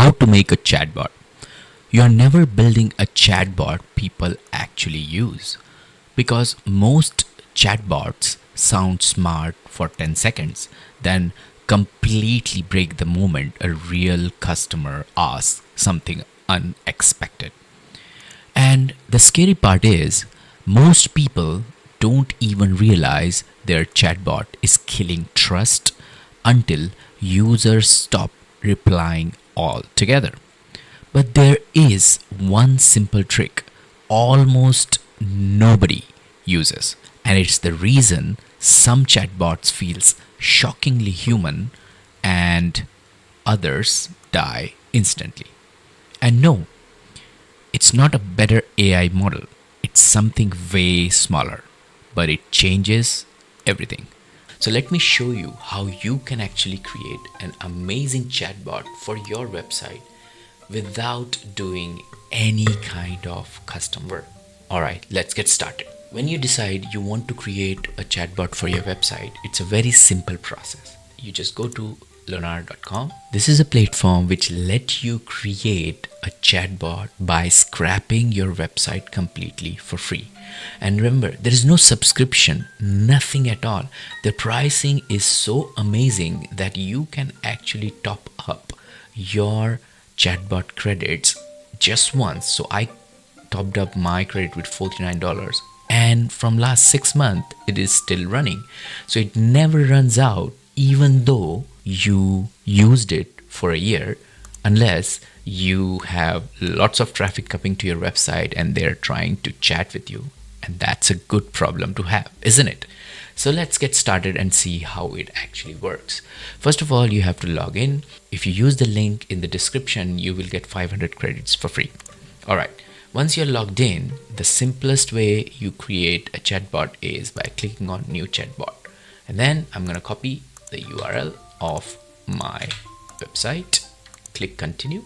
How to make a chatbot. You are never building a chatbot people actually use, because most chatbots sound smart for 10 seconds, then completely break the moment a real customer asks something unexpected. And the scary part is, most people don't even realize their chatbot is killing trust until users stop replying altogether. But there is one simple trick almost nobody uses, and it's the reason some chatbots feels shockingly human and others die instantly. And no, it's not a better AI model. It's something way smaller, but it changes everything. So let me show you how you can actually create an amazing chatbot for your website without doing any kind of custom work. Alright, let's get started. When you decide you want to create a chatbot for your website, it's a very simple process. You just go to leonard.com. This is a platform which lets you create a chatbot by scrapping your website completely for free. And remember, there is no subscription, nothing at all. The pricing is so amazing that you can actually top up your chatbot credits just once. So I topped up my credit with $49, and from last 6 months it is still running. So it never runs out even though you used it for a year, unless you have lots of traffic coming to your website and they're trying to chat with you. And that's a good problem to have, isn't it? So let's get started and see how it actually works. First of all, you have to log in. If you use the link in the description, you will get 500 credits for free. All right. Once you're logged in, the simplest way you create a chatbot is by clicking on new chatbot. And then I'm going to copy the URL of my website. Click continue.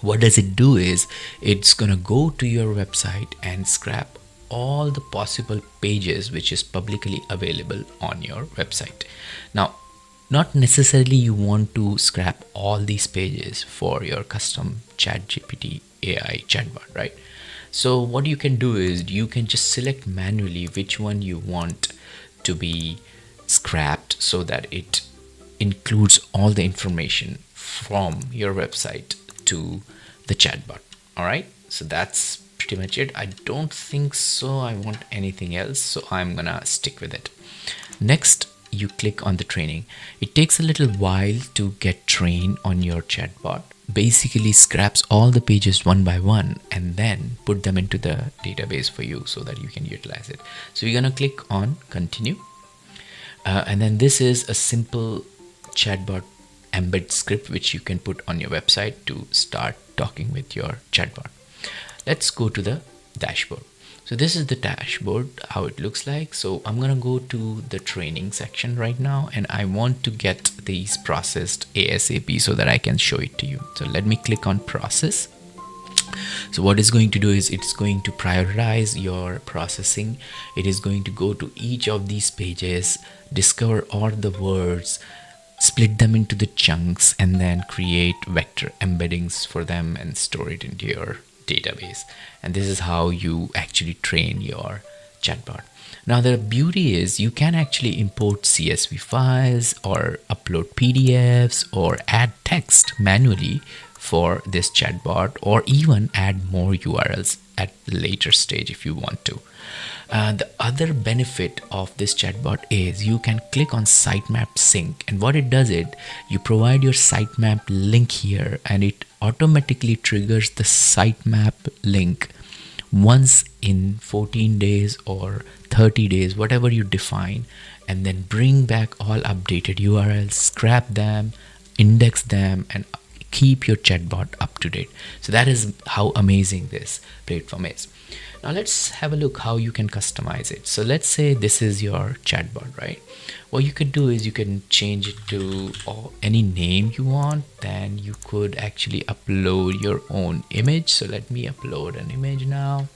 What does it do is it's going to go to your website and scrap all the possible pages which is publicly available on your website. Now, not necessarily you want to scrap all these pages for your custom ChatGPT AI chatbot, right? So what you can do is you can just select manually which one you want to be scrapped so that it includes all the information from your website to the chatbot. All right, so that's pretty much it. I don't think so I want anything else, so I'm gonna stick with it. Next, you click on the training. It takes a little while to get trained on your chatbot. Basically scraps all the pages one by one and then put them into the database for you so that you can utilize it. So you're gonna click on continue, and then this is a simple chatbot embed script which you can put on your website to start talking with your chatbot. Let's go to the dashboard. So this is the dashboard, how it looks like. So I'm gonna go to the training section right now, and I want to get these processed ASAP so that I can show it to you. So let me click on process. So what it's going to do is it's going to prioritize your processing. It is going to go to each of these pages, discover all the words, split them into the chunks, and then create vector embeddings for them and store it into your database. And this is how you actually train your chatbot. Now the beauty is you can actually import CSV files or upload PDFs or add text manually for this chatbot, or even add more URLs at later stage if you want to. The other benefit of this chatbot is you can click on sitemap sync, and what it does is you provide your sitemap link here and it automatically triggers the sitemap link once in 14 days or 30 days, whatever you define, and then bring back all updated URLs, scrap them, index them, and keep your chatbot up to date. So that is how amazing this platform is. Now let's have a look how you can customize it. So let's say this is your chatbot, right? What you could do is you can change it to any name you want. Then you could actually upload your own image. So let me upload an image now.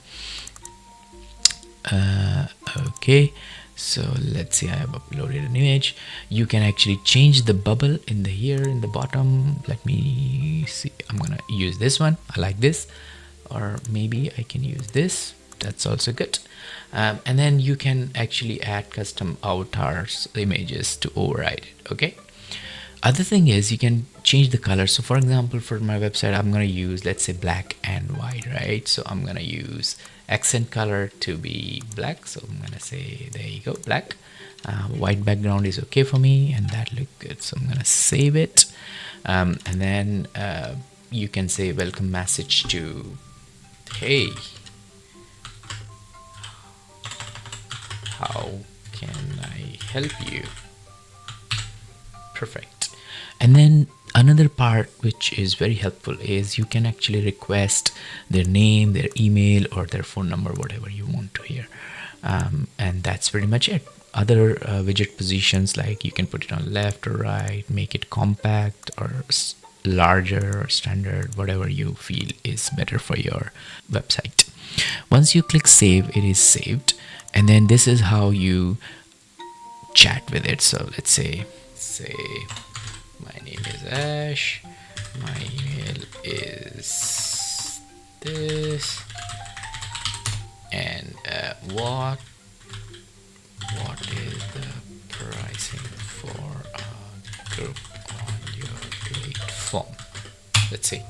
Okay, So let's see, I have uploaded an image. You can actually change the bubble in the here in the bottom. Let me see, I'm gonna use this one. I like this, or maybe I can use this. That's also good. And then you can actually add custom avatars images to override it. Okay, other thing is you can change the color. So for example, for my website, I'm going to use, let's say, black and white, right? So I'm going to use accent color to be black. So I'm going to say, there you go, black. White background is okay for me, and that look good. So I'm going to save it. And then you can say welcome message to, hey, how can I help you? Perfect. And then another part which is very helpful is you can actually request their name, their email, or their phone number, whatever you want to hear. And that's pretty much it. Other widget positions, like you can put it on left or right, make it compact or larger or standard, whatever you feel is better for your website. Once you click save, it is saved. And then this is how you chat with it. So let's say my name is Ash, my email is this, and what is the pricing for a group on your platform? Let's see.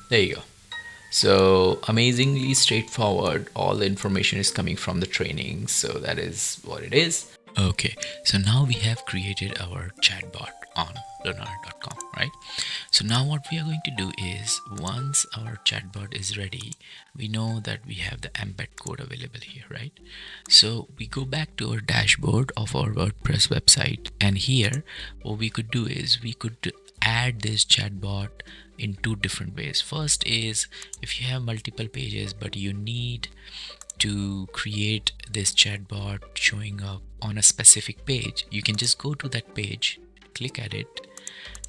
There you go. So amazingly straightforward. All the information is coming from the training, so that is what it is. Okay, so now we have created our chatbot on learnar.com, right? So now what we are going to do is, once our chatbot is ready, we know that we have the embed code available here, right? So we go back to our dashboard of our WordPress website, and here what we could do is we could add this chatbot in two different ways. First is, if you have multiple pages but you need to create this chatbot showing up on a specific page, you can just go to that page, click at it,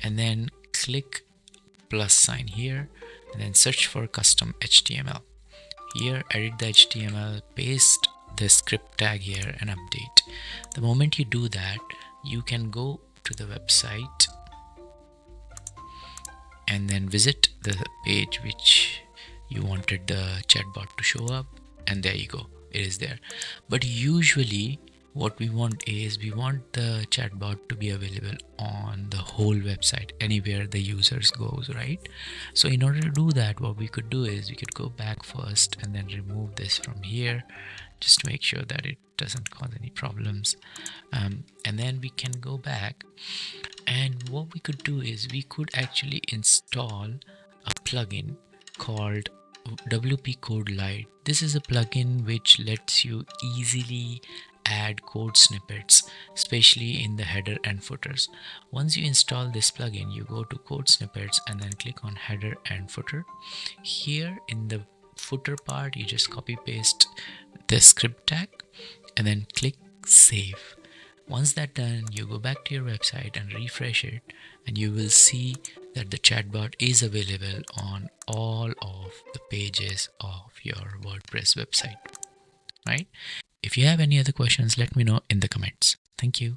and then click plus sign here, and then search for custom HTML. Here, edit the HTML, paste the script tag here, and update. The moment you do that, you can go to the website and then visit the page which you wanted the chatbot to show up, and there you go, it is there. But usually what we want is, we want the chatbot to be available on the whole website, anywhere the users goes, right? So in order to do that, what we could do is we could go back first and then remove this from here, just to make sure that it doesn't cause any problems. And then we can go back, and what we could do is we could actually install a plugin called WP Code Lite. This is a plugin which lets you easily add code snippets, especially in the header and footers. Once you install this plugin, you go to code snippets and then click on header and footer. Here in the footer part, you just copy paste the script tag and then click save. Once that's done, you go back to your website and refresh it, and you will see that the chatbot is available on all of the pages of your WordPress website, right? If you have any other questions, let me know in the comments. Thank you.